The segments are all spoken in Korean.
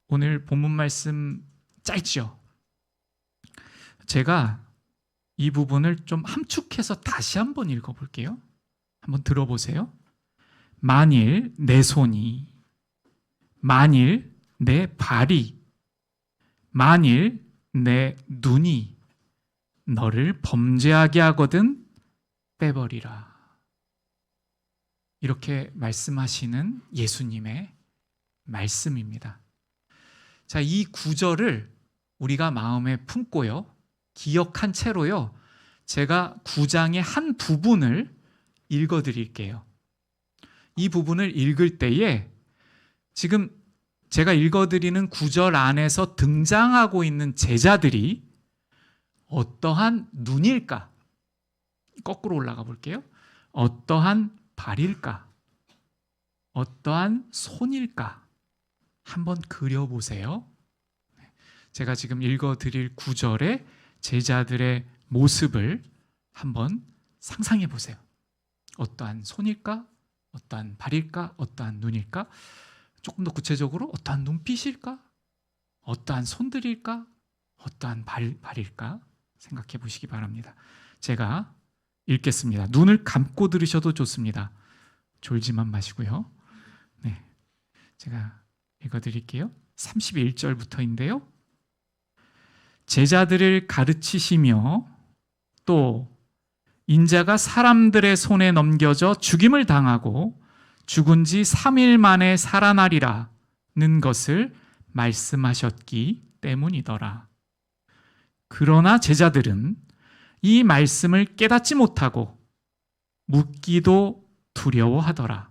오늘 본문 말씀 짧죠? 제가 이 부분을 좀 함축해서 다시 한번 읽어볼게요. 한번 들어보세요. 만일 내 손이, 만일 내 발이, 만일 내 눈이 너를 범죄하게 하거든 빼버리라. 이렇게 말씀하시는 예수님의 말씀입니다. 자, 이 구절을 우리가 마음에 품고요, 기억한 채로요, 제가 9장의 한 부분을 읽어드릴게요. 이 부분을 읽을 때에 지금 제가 읽어드리는 구절 안에서 등장하고 있는 제자들이 어떠한 눈일까? 거꾸로 올라가 볼게요. 어떠한 발일까? 어떠한 손일까? 한번 그려보세요. 제가 지금 읽어드릴 구절의 제자들의 모습을 한번 상상해 보세요. 어떠한 손일까? 어떠한 발일까? 어떠한 눈일까? 조금 더 구체적으로 어떠한 눈빛일까? 어떠한 손들일까? 어떠한 발일까? 생각해 보시기 바랍니다. 제가 읽겠습니다. 눈을 감고 들으셔도 좋습니다. 졸지만 마시고요. 네, 제가 읽어드릴게요. 31절부터인데요. 제자들을 가르치시며 또 인자가 사람들의 손에 넘겨져 죽임을 당하고 죽은 지 3일 만에 살아나리라는 것을 말씀하셨기 때문이더라. 그러나 제자들은 이 말씀을 깨닫지 못하고 묻기도 두려워하더라.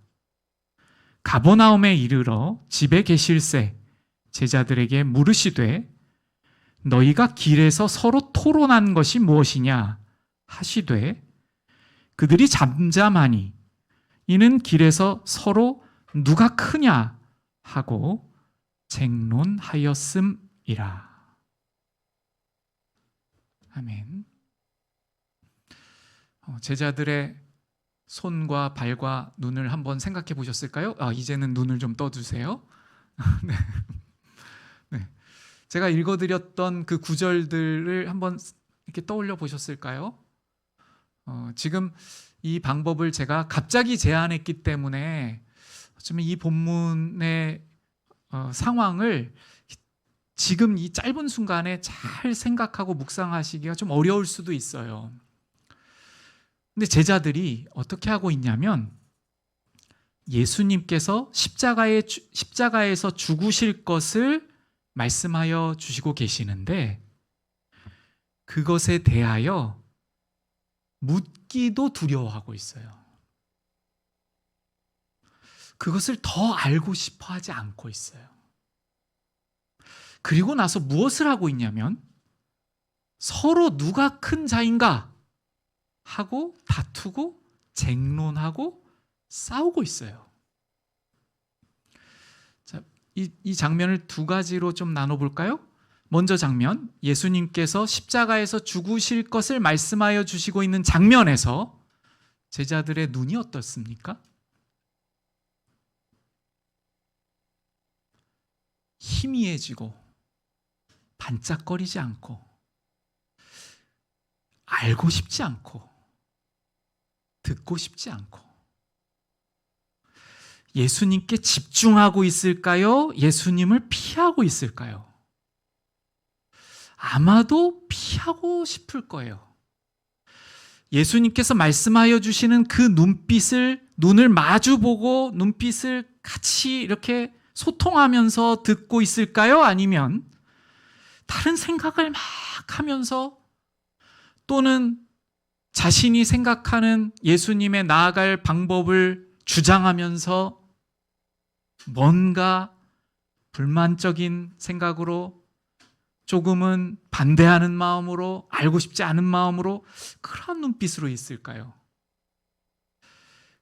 가버나움에 이르러 집에 계실새 제자들에게 물으시되 너희가 길에서 서로 토론한 것이 무엇이냐 하시되 그들이 잠잠하니 이는 길에서 서로 누가 크냐 하고 쟁론하였음이라. 아멘. 제자들의 손과 발과 눈을 한번 생각해 보셨을까요? 이제는 눈을 좀 떠주세요. 네. 네. 제가 읽어드렸던 그 구절들을 한번 이렇게 떠올려 보셨을까요? 지금 이 방법을 제가 갑자기 제안했기 때문에 어쩌면 이 본문의 상황을 지금 이 짧은 순간에 잘 생각하고 묵상하시기가 좀 어려울 수도 있어요. 근데 제자들이 어떻게 하고 있냐면 예수님께서 십자가에서 죽으실 것을 말씀하여 주시고 계시는데 그것에 대하여 묻기도 두려워하고 있어요. 그것을 더 알고 싶어 하지 않고 있어요. 그리고 나서 무엇을 하고 있냐면 서로 누가 큰 자인가 하고 다투고 쟁론하고 싸우고 있어요. 자, 이 장면을 두 가지로 좀 나눠볼까요? 먼저 장면, 예수님께서 십자가에서 죽으실 것을 말씀하여 주시고 있는 장면에서 제자들의 눈이 어떻습니까? 희미해지고 반짝거리지 않고 알고 싶지 않고 듣고 싶지 않고 예수님께 집중하고 있을까요? 예수님을 피하고 있을까요? 아마도 피하고 싶을 거예요. 예수님께서 말씀하여 주시는 그 눈을 마주보고 눈빛을 같이 이렇게 소통하면서 듣고 있을까요? 아니면 다른 생각을 막 하면서 또는 자신이 생각하는 예수님의 나아갈 방법을 주장하면서 뭔가 불만적인 생각으로 조금은 반대하는 마음으로 알고 싶지 않은 마음으로 그런 눈빛으로 있을까요?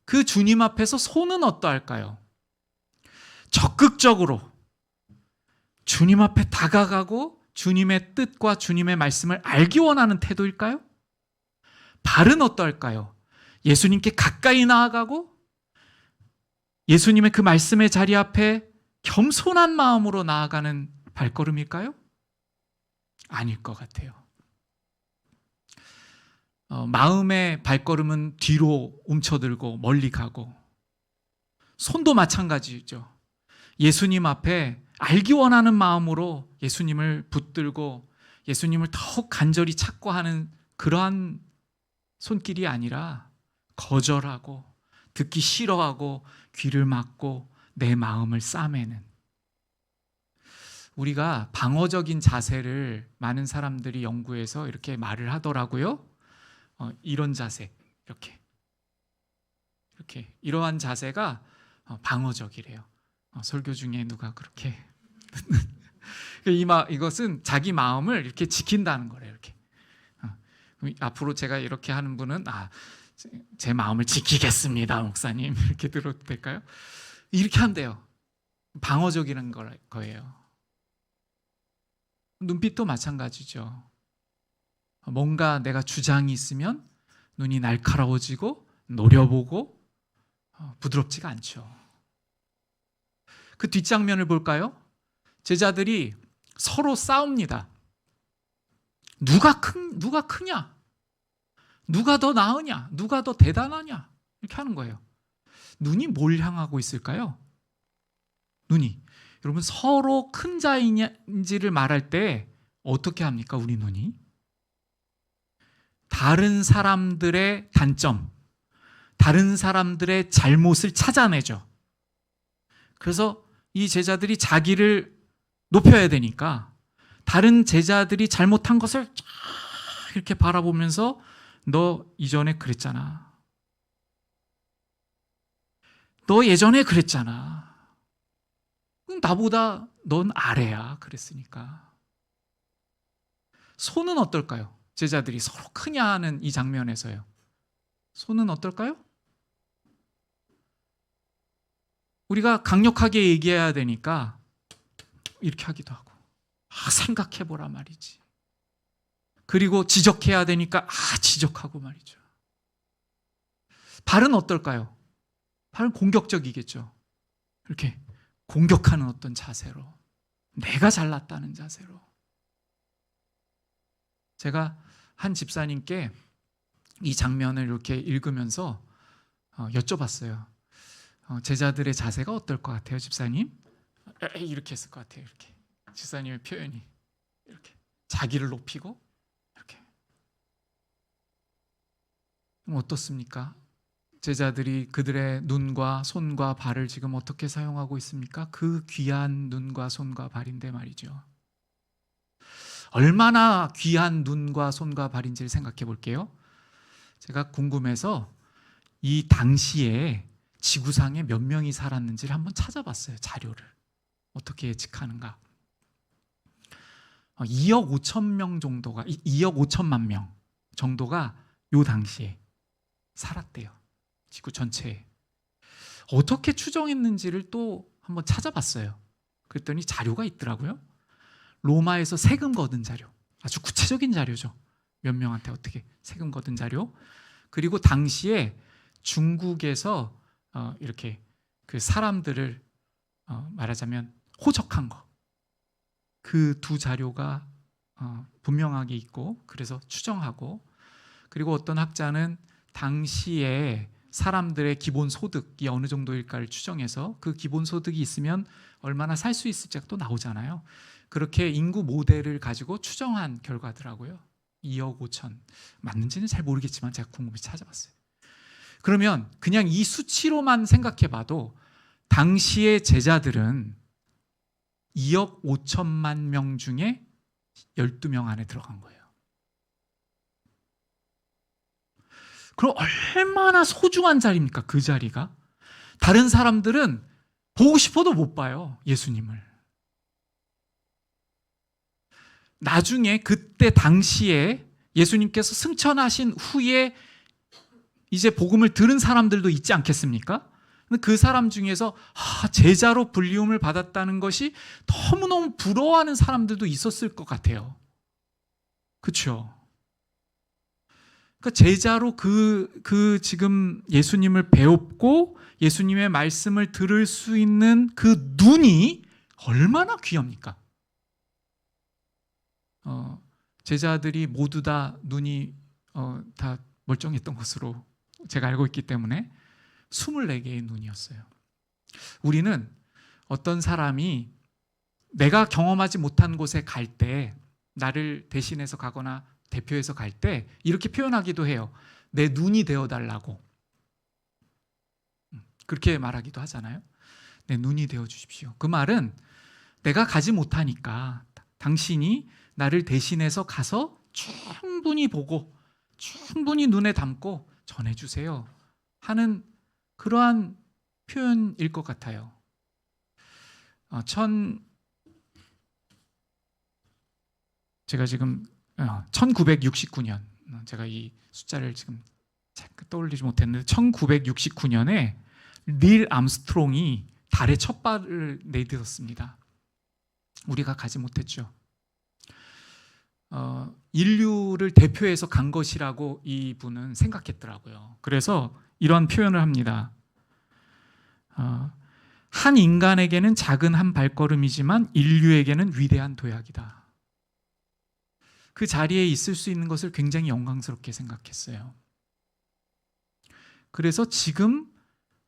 그 주님 앞에서 손은 어떠할까요? 적극적으로 주님 앞에 다가가고 주님의 뜻과 주님의 말씀을 알기 원하는 태도일까요? 발은 어떨까요? 예수님께 가까이 나아가고 예수님의 그 말씀의 자리 앞에 겸손한 마음으로 나아가는 발걸음일까요? 아닐 것 같아요. 마음의 발걸음은 뒤로 움켜들고 멀리 가고, 손도 마찬가지죠. 예수님 앞에 알기 원하는 마음으로 예수님을 붙들고 예수님을 더욱 간절히 찾고 하는 그러한 손길이 아니라 거절하고 듣기 싫어하고 귀를 막고 내 마음을 싸매는, 우리가 방어적인 자세를 많은 사람들이 연구해서 이렇게 말을 하더라고요. 이런 자세, 이렇게 이러한 자세가 방어적이래요. 설교 중에 누가 그렇게 이것은 자기 마음을 이렇게 지킨다는 거래요. 이렇게 앞으로 제가 이렇게 하는 분은 제 마음을 지키겠습니다, 목사님, 이렇게 들어도 될까요? 이렇게 한대요. 방어적이라는 거예요. 눈빛도 마찬가지죠. 뭔가 내가 주장이 있으면 눈이 날카로워지고 노려보고 부드럽지가 않죠. 그 뒷장면을 볼까요? 제자들이 서로 싸웁니다. 누가 크냐? 누가 더 나으냐? 누가 더 대단하냐? 이렇게 하는 거예요. 눈이 뭘 향하고 있을까요? 눈이. 여러분, 서로 큰 자인지를 말할 때 어떻게 합니까? 우리 눈이 다른 사람들의 단점, 다른 사람들의 잘못을 찾아내죠. 그래서 이 제자들이 자기를 높여야 되니까 다른 제자들이 잘못한 것을 쫙 이렇게 바라보면서 너 이전에 그랬잖아. 너 예전에 그랬잖아. 나보다 넌 아래야. 그랬으니까. 손은 어떨까요? 제자들이 서로 크냐 하는 이 장면에서요. 손은 어떨까요? 우리가 강력하게 얘기해야 되니까 이렇게 하기도 하고, 생각해보라 말이지. 그리고 지적해야 되니까 지적하고 말이죠. 발은 어떨까요? 발은 공격적이겠죠. 이렇게 공격하는 어떤 자세로, 내가 잘났다는 자세로. 제가 한 집사님께 이 장면을 이렇게 읽으면서 여쭤봤어요. 제자들의 자세가 어떨 것 같아요, 집사님? 이렇게 했을 것 같아요. 이렇게 집사님의 표현이 이렇게 자기를 높이고 이렇게. 그럼 어떻습니까? 제자들이 그들의 눈과 손과 발을 지금 어떻게 사용하고 있습니까? 그 귀한 눈과 손과 발인데 말이죠. 얼마나 귀한 눈과 손과 발인지를 생각해 볼게요. 제가 궁금해서 이 당시에 지구상에 몇 명이 살았는지를 한번 찾아봤어요. 자료를. 어떻게 예측하는가. 2억 5천 명 정도가, 2억 5천만 명 정도가 요 당시에 살았대요. 지구 전체에. 어떻게 추정했는지를 또 한번 찾아봤어요. 그랬더니 자료가 있더라고요. 로마에서 세금 거둔 자료. 아주 구체적인 자료죠. 몇 명한테 어떻게 세금 거둔 자료. 그리고 당시에 중국에서 이렇게 그 사람들을 말하자면 호적한 거. 그 두 자료가 분명하게 있고, 그래서 추정하고, 그리고 어떤 학자는 당시에 사람들의 기본 소득이 어느 정도일까를 추정해서 그 기본 소득이 있으면 얼마나 살 수 있을지가 또 나오잖아요. 그렇게 인구 모델을 가지고 추정한 결과더라고요. 2억 5천. 맞는지는 잘 모르겠지만 제가 궁금해서 찾아봤어요. 그러면 그냥 이 수치로만 생각해 봐도 당시의 제자들은 2억 5천만 명 중에 12명 안에 들어간 거예요. 그럼 얼마나 소중한 자리입니까? 그 자리가. 다른 사람들은 보고 싶어도 못 봐요, 예수님을. 나중에 그때 당시에 예수님께서 승천하신 후에 이제 복음을 들은 사람들도 있지 않겠습니까? 그 사람 중에서 제자로 불리움을 받았다는 것이 너무너무 부러워하는 사람들도 있었을 것 같아요. 그렇죠? 그러니까 제자로 지금 예수님을 배웁고 예수님의 말씀을 들을 수 있는 그 눈이 얼마나 귀합니까? 제자들이 모두 다 눈이 다 멀쩡했던 것으로 제가 알고 있기 때문에 24개의 눈이었어요. 우리는 어떤 사람이 내가 경험하지 못한 곳에 갈 때, 나를 대신해서 가거나 대표해서 갈 때 이렇게 표현하기도 해요. 내 눈이 되어달라고. 그렇게 말하기도 하잖아요. 내 눈이 되어 주십시오. 그 말은 내가 가지 못하니까 당신이 나를 대신해서 가서 충분히 보고 충분히 눈에 담고 전해주세요 하는 그러한 표현일 것 같아요. 제가 지금 1969년, 제가 이 숫자를 지금 떠올리지 못했는데 1969년에 닐 암스트롱이 달에 첫 발을 내딛었습니다. 우리가 가지 못했죠. 인류를 대표해서 간 것이라고 이분은 생각했더라고요. 그래서 이런 표현을 합니다. 한 인간에게는 작은 한 발걸음이지만 인류에게는 위대한 도약이다. 그 자리에 있을 수 있는 것을 굉장히 영광스럽게 생각했어요. 그래서 지금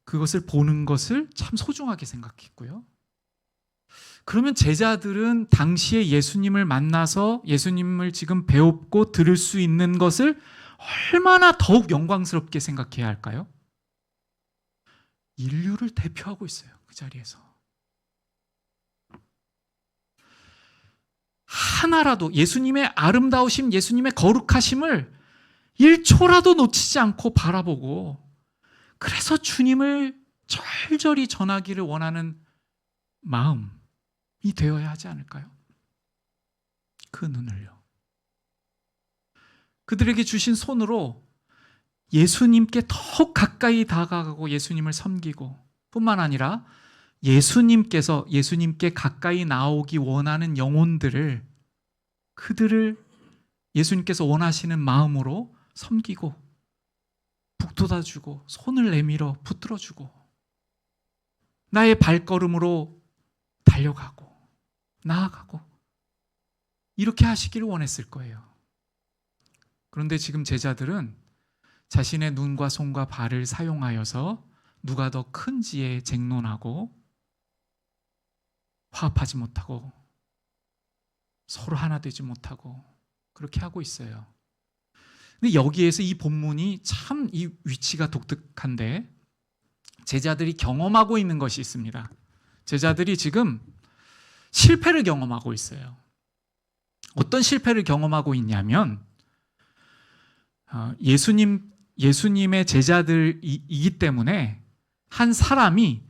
그것을 보는 것을 참 소중하게 생각했고요. 그러면 제자들은 당시에 예수님을 만나서 예수님을 지금 배웁고 들을 수 있는 것을 얼마나 더욱 영광스럽게 생각해야 할까요? 인류를 대표하고 있어요. 그 자리에서. 하나라도 예수님의 아름다우심, 예수님의 거룩하심을 1초라도 놓치지 않고 바라보고, 그래서 주님을 절절히 전하기를 원하는 마음이 되어야 하지 않을까요? 그 눈을요. 그들에게 주신 손으로 예수님께 더욱 가까이 다가가고 예수님을 섬기고, 뿐만 아니라 예수님께 가까이 나오기 원하는 영혼들을, 그들을 예수님께서 원하시는 마음으로 섬기고 북돋아주고 손을 내밀어 붙들어주고 나의 발걸음으로 달려가고 나아가고 이렇게 하시기를 원했을 거예요. 그런데 지금 제자들은 자신의 눈과 손과 발을 사용하여서 누가 더 큰지에 쟁론하고 화합하지 못하고 서로 하나 되지 못하고 그렇게 하고 있어요. 근데 여기에서 이 본문이 참 이 위치가 독특한데, 제자들이 경험하고 있는 것이 있습니다. 제자들이 지금 실패를 경험하고 있어요. 어떤 실패를 경험하고 있냐면, 예수님의 제자들이기 때문에 한 사람이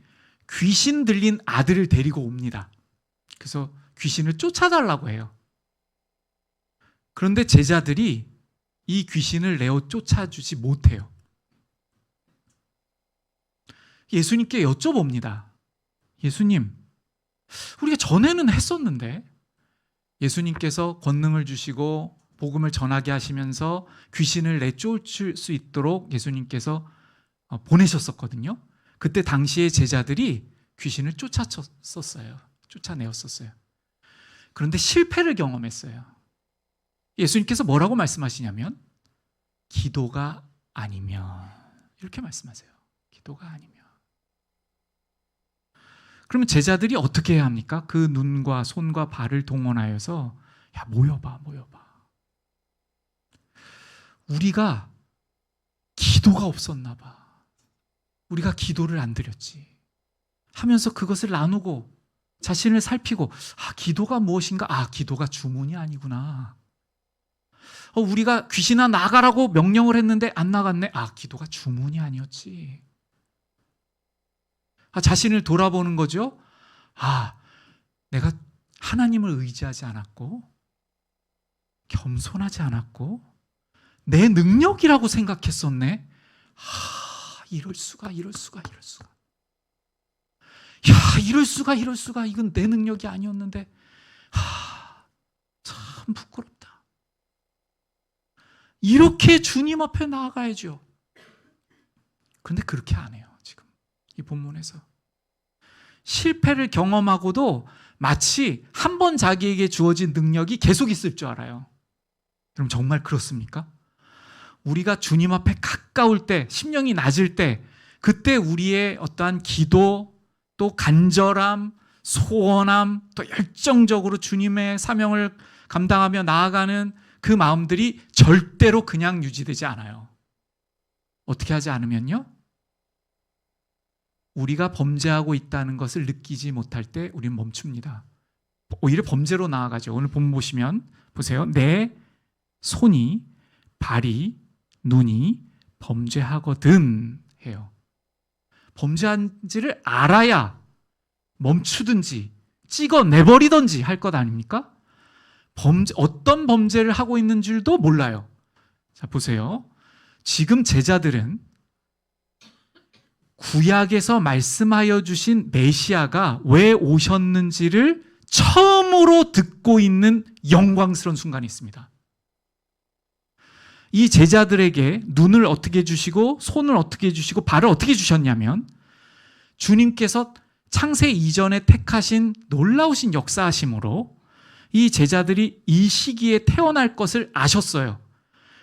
귀신 들린 아들을 데리고 옵니다. 그래서 귀신을 쫓아달라고 해요. 그런데 제자들이 이 귀신을 내어 쫓아주지 못해요. 예수님께 여쭤봅니다. 예수님, 우리가 전에는 했었는데, 예수님께서 권능을 주시고 복음을 전하게 하시면서 귀신을 내쫓을 수 있도록 예수님께서 보내셨었거든요. 그때 당시에 제자들이 귀신을 쫓아내었었어요. 그런데 실패를 경험했어요. 예수님께서 뭐라고 말씀하시냐면 기도가 아니면, 이렇게 말씀하세요. 기도가 아니면. 그러면 제자들이 어떻게 해야 합니까? 그 눈과 손과 발을 동원하여서 야, 모여봐. 우리가 기도가 없었나 봐. 우리가 기도를 안 드렸지 하면서 그것을 나누고 자신을 살피고, 기도가 무엇인가? 기도가 주문이 아니구나. 우리가 귀신아 나가라고 명령을 했는데 안 나갔네. 기도가 주문이 아니었지. 자신을 돌아보는 거죠. 내가 하나님을 의지하지 않았고 겸손하지 않았고 내 능력이라고 생각했었네. 이럴 수가. 이럴 수가. 이건 내 능력이 아니었는데. 참 부끄럽다. 이렇게 주님 앞에 나아가야죠. 그런데 그렇게 안 해요. 지금 이 본문에서 실패를 경험하고도 마치 한 번 자기에게 주어진 능력이 계속 있을 줄 알아요. 그럼 정말 그렇습니까? 우리가 주님 앞에 가까울 때, 심령이 낮을 때, 그때 우리의 어떠한 기도, 또 간절함, 소원함, 또 열정적으로 주님의 사명을 감당하며 나아가는 그 마음들이 절대로 그냥 유지되지 않아요. 어떻게 하지 않으면요? 우리가 범죄하고 있다는 것을 느끼지 못할 때 우리는 멈춥니다. 오히려 범죄로 나아가죠. 오늘 본문 보시면 보세요. 내 손이, 발이, 눈이 범죄하거든 해요. 범죄한지를 알아야 멈추든지 찍어내버리든지 할 것 아닙니까? 어떤 범죄를 하고 있는 줄도 몰라요. 자, 보세요. 지금 제자들은 구약에서 말씀하여 주신 메시아가 왜 오셨는지를 처음으로 듣고 있는 영광스러운 순간이 있습니다. 이 제자들에게 눈을 어떻게 주시고 손을 어떻게 주시고 발을 어떻게 주셨냐면 주님께서 창세 이전에 택하신 놀라우신 역사하심으로 이 제자들이 이 시기에 태어날 것을 아셨어요.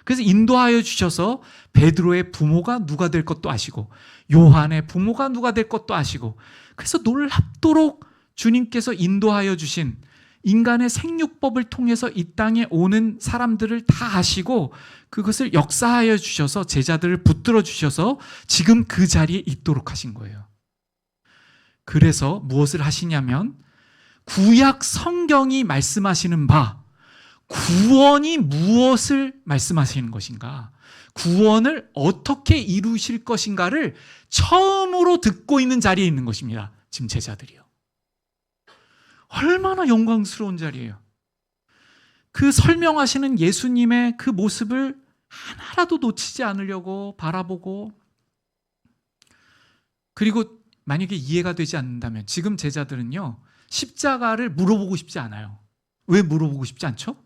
그래서 인도하여 주셔서 베드로의 부모가 누가 될 것도 아시고 요한의 부모가 누가 될 것도 아시고, 그래서 놀랍도록 주님께서 인도하여 주신 인간의 생육법을 통해서 이 땅에 오는 사람들을 다 아시고 그것을 역사하여 주셔서 제자들을 붙들어 주셔서 지금 그 자리에 있도록 하신 거예요. 그래서 무엇을 하시냐면 구약 성경이 말씀하시는 바 구원이 무엇을 말씀하시는 것인가, 구원을 어떻게 이루실 것인가를 처음으로 듣고 있는 자리에 있는 것입니다. 지금 제자들이요. 얼마나 영광스러운 자리예요. 그 설명하시는 예수님의 그 모습을 하나라도 놓치지 않으려고 바라보고, 그리고 만약에 이해가 되지 않는다면 지금 제자들은요 십자가를 물어보고 싶지 않아요. 왜 물어보고 싶지 않죠?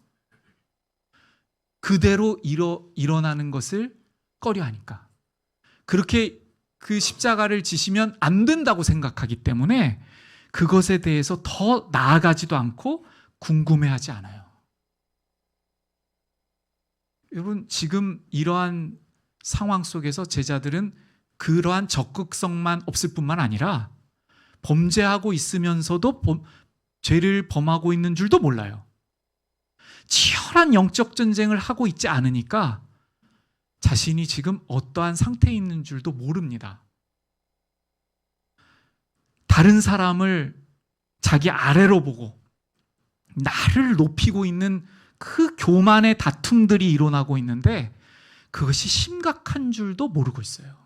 그대로 일어나는 것을 꺼려하니까. 그렇게 그 십자가를 지시면 안 된다고 생각하기 때문에 그것에 대해서 더 나아가지도 않고 궁금해하지 않아요. 여러분, 지금 이러한 상황 속에서 제자들은 그러한 적극성만 없을 뿐만 아니라 범죄하고 있으면서도 죄를 범하고 있는 줄도 몰라요. 치열한 영적 전쟁을 하고 있지 않으니까 자신이 지금 어떠한 상태에 있는 줄도 모릅니다. 다른 사람을 자기 아래로 보고 나를 높이고 있는 그 교만의 다툼들이 일어나고 있는데 그것이 심각한 줄도 모르고 있어요.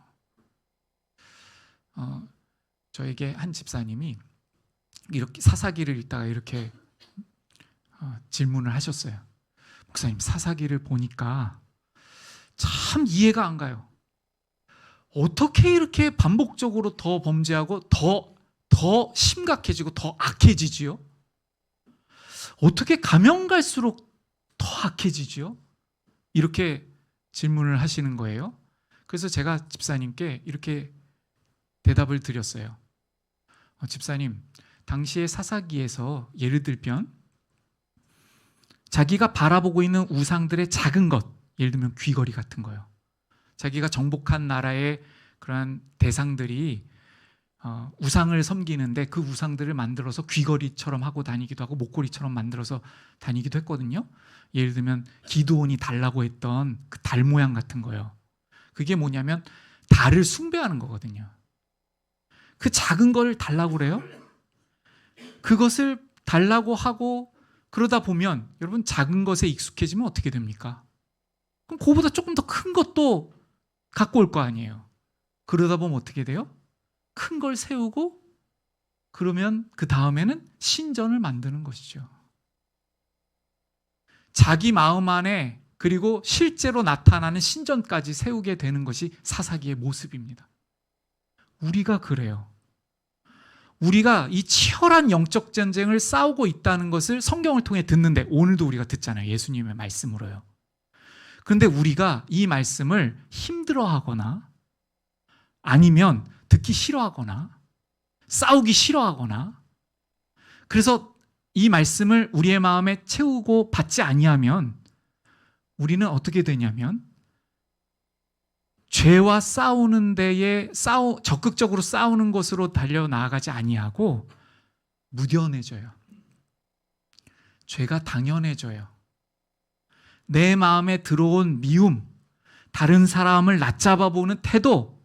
저에게 한 집사님이 이렇게 사사기를 읽다가 이렇게 질문을 하셨어요. 목사님, 사사기를 보니까 참 이해가 안 가요. 어떻게 이렇게 반복적으로 더 범죄하고 더 심각해지고 더 악해지지요? 어떻게 가면 갈수록 더 악해지지요? 이렇게 질문을 하시는 거예요. 그래서 제가 집사님께 이렇게 대답을 드렸어요. 집사님, 당시의 사사기에서 예를 들면 자기가 바라보고 있는 우상들의 작은 것, 예를 들면 귀걸이 같은 거요. 자기가 정복한 나라의 그러한 대상들이 우상을 섬기는데 그 우상들을 만들어서 귀걸이처럼 하고 다니기도 하고 목걸이처럼 만들어서 다니기도 했거든요. 예를 들면 기드온이 달라고 했던 그 달 모양 같은 거요. 그게 뭐냐면 달을 숭배하는 거거든요. 그 작은 걸 달라고 그래요. 그것을 달라고 하고 그러다 보면 여러분 작은 것에 익숙해지면 어떻게 됩니까? 그럼 그거보다 조금 더 큰 것도 갖고 올 거 아니에요. 그러다 보면 어떻게 돼요? 큰 걸 세우고 그러면 그 다음에는 신전을 만드는 것이죠. 자기 마음 안에 그리고 실제로 나타나는 신전까지 세우게 되는 것이 사사기의 모습입니다. 우리가 그래요. 우리가 이 치열한 영적 전쟁을 싸우고 있다는 것을 성경을 통해 듣는데 오늘도 우리가 듣잖아요. 예수님의 말씀으로요. 그런데 우리가 이 말씀을 힘들어하거나 아니면 듣기 싫어하거나 싸우기 싫어하거나 그래서 이 말씀을 우리의 마음에 채우고 받지 아니하면 우리는 어떻게 되냐면 죄와 싸우는 데에 적극적으로 싸우는 것으로 달려나가지 아니하고 무뎌내져요. 죄가 당연해져요. 내 마음에 들어온 미움, 다른 사람을 낮잡아 보는 태도,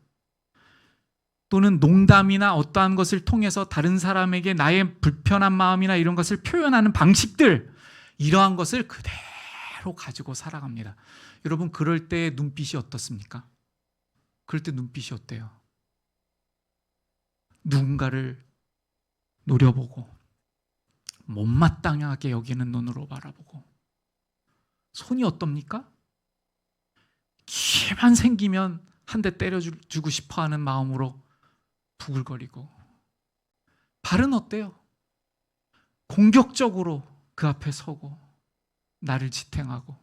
또는 농담이나 어떠한 것을 통해서 다른 사람에게 나의 불편한 마음이나 이런 것을 표현하는 방식들, 이러한 것을 그대로 가지고 살아갑니다. 여러분, 그럴 때 눈빛이 어떻습니까? 그럴 때 눈빛이 어때요? 누군가를 노려보고 못마땅하게 여기는 눈으로 바라보고, 손이 어떻습니까? 기회만 생기면 한 대 때려주고 싶어하는 마음으로 부글거리고, 발은 어때요? 공격적으로 그 앞에 서고 나를 지탱하고,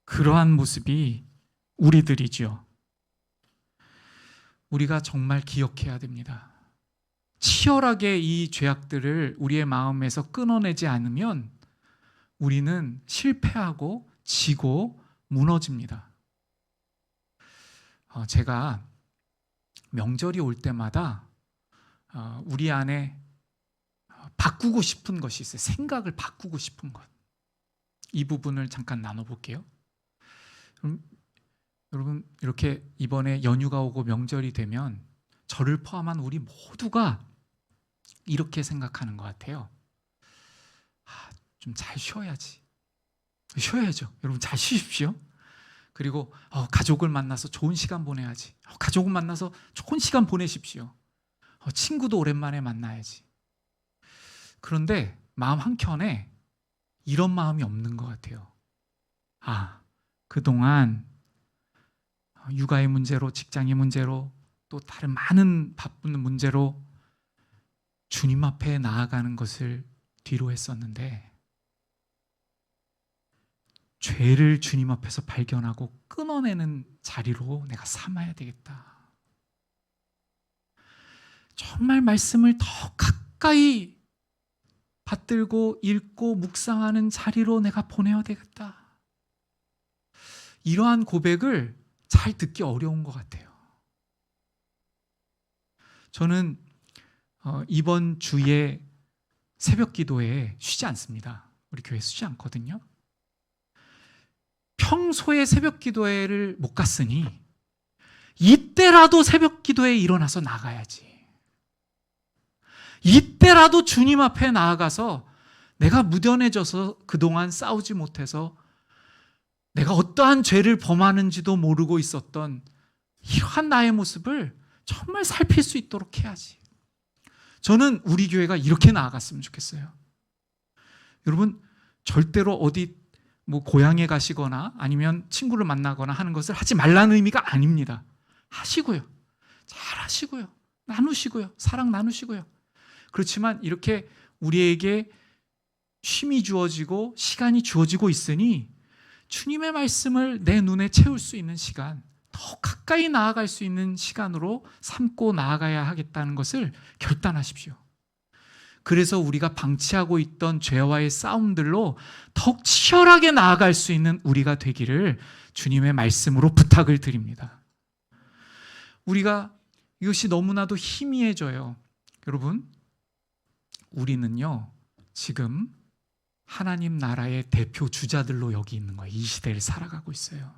그러한 모습이 우리들이죠. 우리가 정말 기억해야 됩니다. 치열하게 이 죄악들을 우리의 마음에서 끊어내지 않으면 우리는 실패하고 지고 무너집니다. 제가 명절이 올 때마다 우리 안에 바꾸고 싶은 것이 있어요. 생각을 바꾸고 싶은 것. 이 부분을 잠깐 나눠볼게요. 여러분, 이렇게 이번에 연휴가 오고 명절이 되면 저를 포함한 우리 모두가 이렇게 생각하는 것 같아요. 좀 잘 쉬어야지. 쉬어야죠. 여러분, 잘 쉬십시오. 그리고 가족을 만나서 좋은 시간 보내야지. 가족을 만나서 좋은 시간 보내십시오. 친구도 오랜만에 만나야지. 그런데 마음 한켠에 이런 마음이 없는 것 같아요. 그동안 육아의 문제로, 직장의 문제로, 또 다른 많은 바쁜 문제로 주님 앞에 나아가는 것을 뒤로 했었는데, 죄를 주님 앞에서 발견하고 끊어내는 자리로 내가 삼아야 되겠다. 정말 말씀을 더 가까이 받들고 읽고 묵상하는 자리로 내가 보내야 되겠다. 이러한 고백을 잘 듣기 어려운 것 같아요. 저는 이번 주에 새벽 기도에 쉬지 않습니다. 우리 교회 쉬지 않거든요. 평소에 새벽 기도회를 못 갔으니 이때라도 새벽 기도회에 일어나서 나가야지. 이때라도 주님 앞에 나아가서 내가 무뎌내져서 그동안 싸우지 못해서 내가 어떠한 죄를 범하는지도 모르고 있었던 이러한 나의 모습을 정말 살필 수 있도록 해야지. 저는 우리 교회가 이렇게 나아갔으면 좋겠어요. 여러분, 절대로 어디 고향에 가시거나 아니면 친구를 만나거나 하는 것을 하지 말라는 의미가 아닙니다. 하시고요. 잘 하시고요. 나누시고요. 사랑 나누시고요. 그렇지만 이렇게 우리에게 쉼이 주어지고 시간이 주어지고 있으니 주님의 말씀을 내 눈에 채울 수 있는 시간, 더 가까이 나아갈 수 있는 시간으로 삼고 나아가야 하겠다는 것을 결단하십시오. 그래서 우리가 방치하고 있던 죄와의 싸움들로 더욱 치열하게 나아갈 수 있는 우리가 되기를 주님의 말씀으로 부탁을 드립니다. 우리가 이것이 너무나도 희미해져요. 여러분, 우리는요, 지금 하나님 나라의 대표 주자들로 여기 있는 거예요. 이 시대를 살아가고 있어요.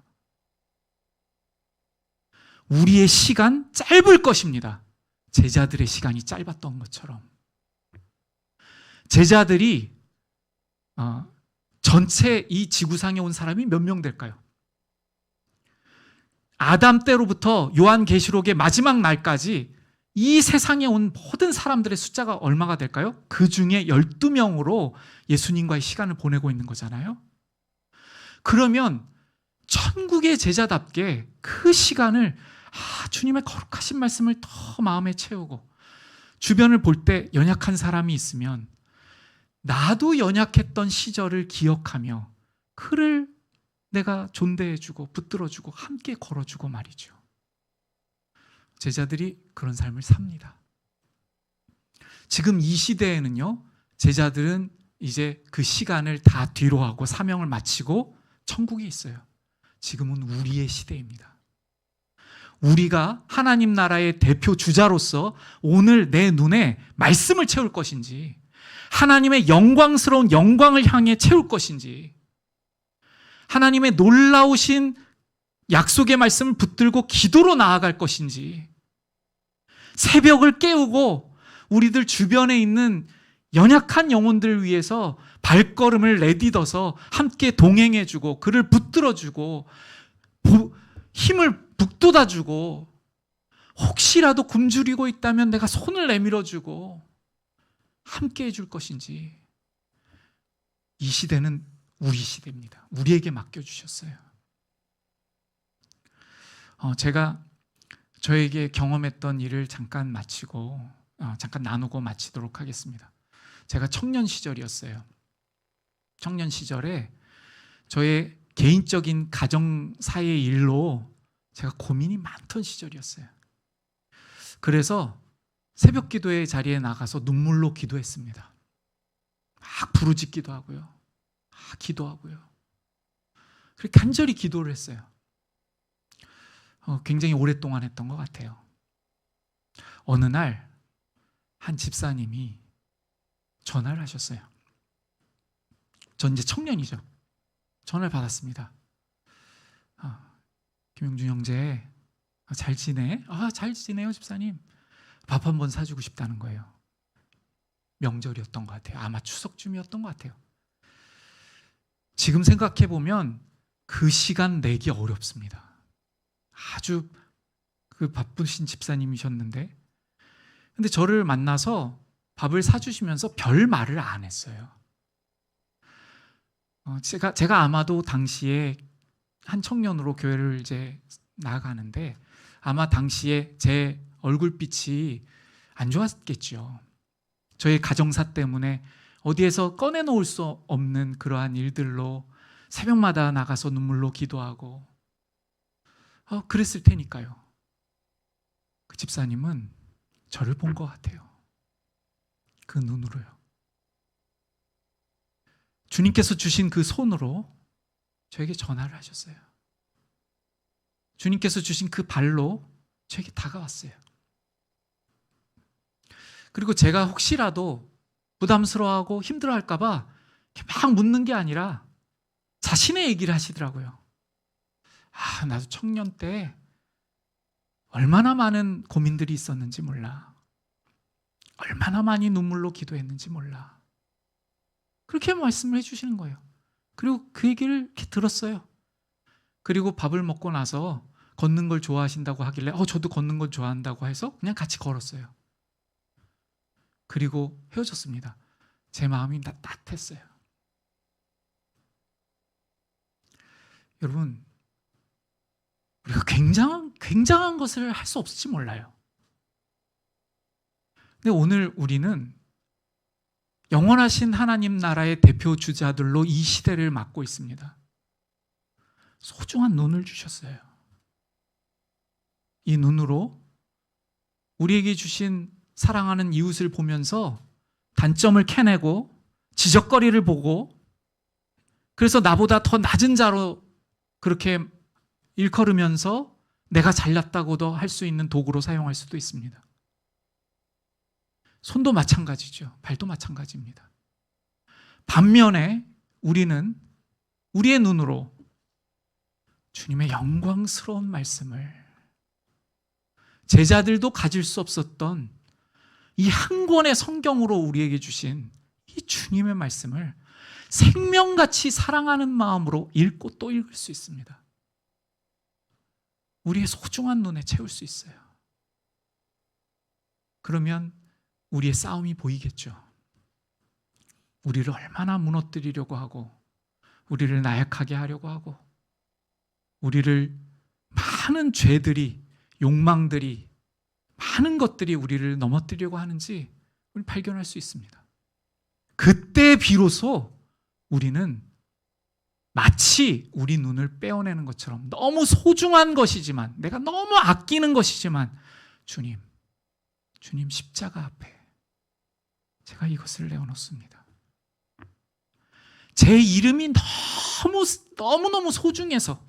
우리의 시간 짧을 것입니다. 제자들의 시간이 짧았던 것처럼. 제자들이 전체 이 지구상에 온 사람이 몇 명 될까요? 아담 때로부터 요한계시록의 마지막 날까지 이 세상에 온 모든 사람들의 숫자가 얼마가 될까요? 그 중에 12명으로 예수님과의 시간을 보내고 있는 거잖아요. 그러면 천국의 제자답게 그 시간을 주님의 거룩하신 말씀을 더 마음에 채우고, 주변을 볼 때 연약한 사람이 있으면 나도 연약했던 시절을 기억하며 그를 내가 존대해주고 붙들어주고 함께 걸어주고 말이죠. 제자들이 그런 삶을 삽니다. 지금 이 시대에는요, 제자들은 이제 그 시간을 다 뒤로 하고 사명을 마치고 천국에 있어요. 지금은 우리의 시대입니다. 우리가 하나님 나라의 대표 주자로서 오늘 내 눈에 말씀을 채울 것인지, 하나님의 영광스러운 영광을 향해 채울 것인지, 하나님의 놀라우신 약속의 말씀을 붙들고 기도로 나아갈 것인지, 새벽을 깨우고 우리들 주변에 있는 연약한 영혼들을 위해서 발걸음을 내딛어서 함께 동행해주고 그를 붙들어주고 힘을 북돋아주고, 혹시라도 굶주리고 있다면 내가 손을 내밀어주고 함께 해줄 것인지, 이 시대는 우리 시대입니다. 우리에게 맡겨주셨어요. 제가 저에게 경험했던 일을 잠깐 나누고 마치도록 하겠습니다. 제가 청년 시절이었어요. 청년 시절에 저의 개인적인 가정사의 일로 제가 고민이 많던 시절이었어요. 그래서 새벽 기도의 자리에 나가서 눈물로 기도했습니다. 막 부르짖기도 하고요. 막 기도하고요. 그렇게 간절히 기도를 했어요. 굉장히 오랫동안 했던 것 같아요. 어느 날 한 집사님이 전화를 하셨어요. 전 이제 청년이죠. 전화를 받았습니다. 김용준 형제, 잘 지내? 잘 지내요, 집사님. 밥 한번 사주고 싶다는 거예요. 명절이었던 것 같아요. 아마 추석쯤이었던 것 같아요. 지금 생각해보면 그 시간 내기 어렵습니다. 아주 그 바쁘신 집사님이셨는데, 근데 저를 만나서 밥을 사주시면서 별 말을 안 했어요. 제가 아마도 당시에 한 청년으로 교회를 이제 나아가는데, 아마 당시에 제 얼굴빛이 안 좋았겠죠. 저의 가정사 때문에 어디에서 꺼내놓을 수 없는 그러한 일들로 새벽마다 나가서 눈물로 기도하고 그랬을 테니까요. 그 집사님은 저를 본 것 같아요. 그 눈으로요. 주님께서 주신 그 손으로 저에게 전화를 하셨어요. 주님께서 주신 그 발로 저에게 다가왔어요. 그리고 제가 혹시라도 부담스러워하고 힘들어할까 봐 막 묻는 게 아니라 자신의 얘기를 하시더라고요. 나도 청년 때 얼마나 많은 고민들이 있었는지 몰라. 얼마나 많이 눈물로 기도했는지 몰라. 그렇게 말씀을 해주시는 거예요. 그리고 그 얘기를 이렇게 들었어요. 그리고 밥을 먹고 나서 걷는 걸 좋아하신다고 하길래 저도 걷는 걸 좋아한다고 해서 그냥 같이 걸었어요. 그리고 헤어졌습니다. 제 마음이 따뜻했어요. 여러분, 우리가 굉장한 것을 할 수 없을지 몰라요. 근데 오늘 우리는 영원하신 하나님 나라의 대표 주자들로 이 시대를 맡고 있습니다. 소중한 눈을 주셨어요. 이 눈으로 우리에게 주신 사랑하는 이웃을 보면서 단점을 캐내고 지적거리를 보고, 그래서 나보다 더 낮은 자로 그렇게 일컬으면서 내가 잘났다고도 할 수 있는 도구로 사용할 수도 있습니다. 손도 마찬가지죠. 발도 마찬가지입니다. 반면에 우리는 우리의 눈으로 주님의 영광스러운 말씀을, 제자들도 가질 수 없었던 이 한 권의 성경으로 우리에게 주신 이 주님의 말씀을 생명같이 사랑하는 마음으로 읽고 또 읽을 수 있습니다. 우리의 소중한 눈에 채울 수 있어요. 그러면 우리의 싸움이 보이겠죠. 우리를 얼마나 무너뜨리려고 하고, 우리를 나약하게 하려고 하고, 우리를 많은 죄들이, 욕망들이, 많은 것들이 우리를 넘어뜨리려고 하는지 우리 발견할 수 있습니다. 그때 비로소 우리는 마치 우리 눈을 빼어내는 것처럼 너무 소중한 것이지만, 내가 너무 아끼는 것이지만, 주님 십자가 앞에 제가 이것을 내어놓습니다. 제 이름이 너무너무 소중해서,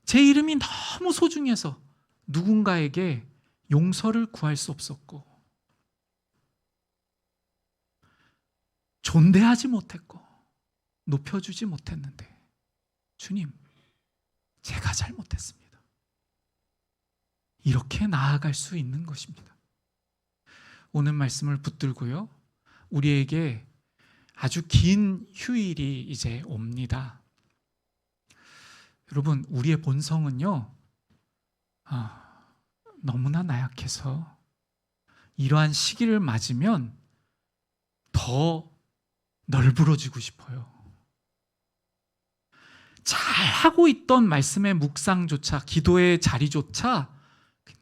제 이름이 너무 소중해서 누군가에게 용서를 구할 수 없었고, 존대하지 못했고, 높여주지 못했는데, 주님, 제가 잘못했습니다. 이렇게 나아갈 수 있는 것입니다. 오늘 말씀을 붙들고요, 우리에게 아주 긴 휴일이 이제 옵니다. 여러분, 우리의 본성은요, 너무나 나약해서 이러한 시기를 맞으면 더 널브러지고 싶어요. 잘하고 있던 말씀의 묵상조차, 기도의 자리조차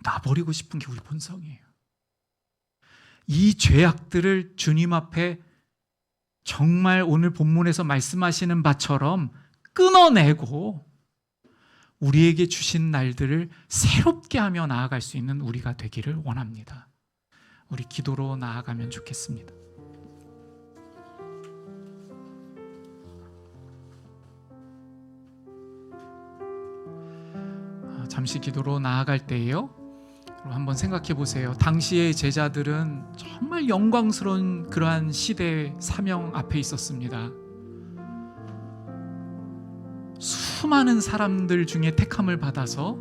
놔버리고 싶은 게 우리 본성이에요. 이 죄악들을 주님 앞에 정말 오늘 본문에서 말씀하시는 바처럼 끊어내고 우리에게 주신 날들을 새롭게 하며 나아갈 수 있는 우리가 되기를 원합니다. 우리 기도로 나아가면 좋겠습니다. 잠시 기도로 나아갈 때에요, 한번 생각해 보세요. 당시의 제자들은 정말 영광스러운 그러한 시대의 사명 앞에 있었습니다. 수많은 사람들 중에 택함을 받아서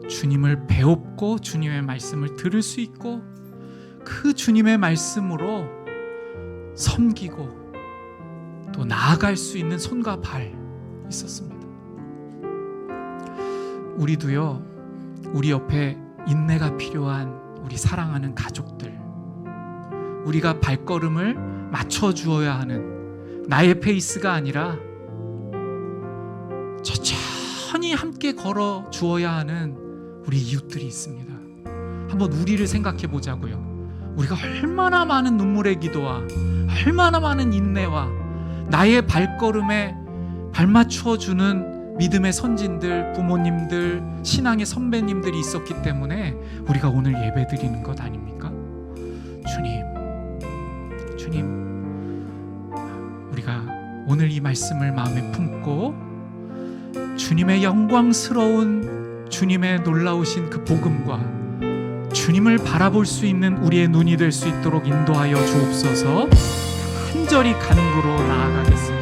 주님을 배웁고 주님의 말씀을 들을 수 있고, 그 주님의 말씀으로 섬기고 또 나아갈 수 있는 손과 발 있었습니다. 우리도요, 우리 옆에 인내가 필요한 우리 사랑하는 가족들, 우리가 발걸음을 맞춰주어야 하는, 나의 페이스가 아니라 천천히 함께 걸어주어야 하는 우리 이웃들이 있습니다. 한번 우리를 생각해 보자고요. 우리가 얼마나 많은 눈물의 기도와 얼마나 많은 인내와 나의 발걸음에 발맞춰주는 믿음의 선진들, 부모님들, 신앙의 선배님들이 있었기 때문에 우리가 오늘 예배드리는 것 아닙니까? 주님, 우리가 오늘 이 말씀을 마음에 품고 주님의 영광스러운, 주님의 놀라우신 그 복음과 주님을 바라볼 수 있는 우리의 눈이 될 수 있도록 인도하여 주옵소서. 간절히 간구로 나아가겠습니다.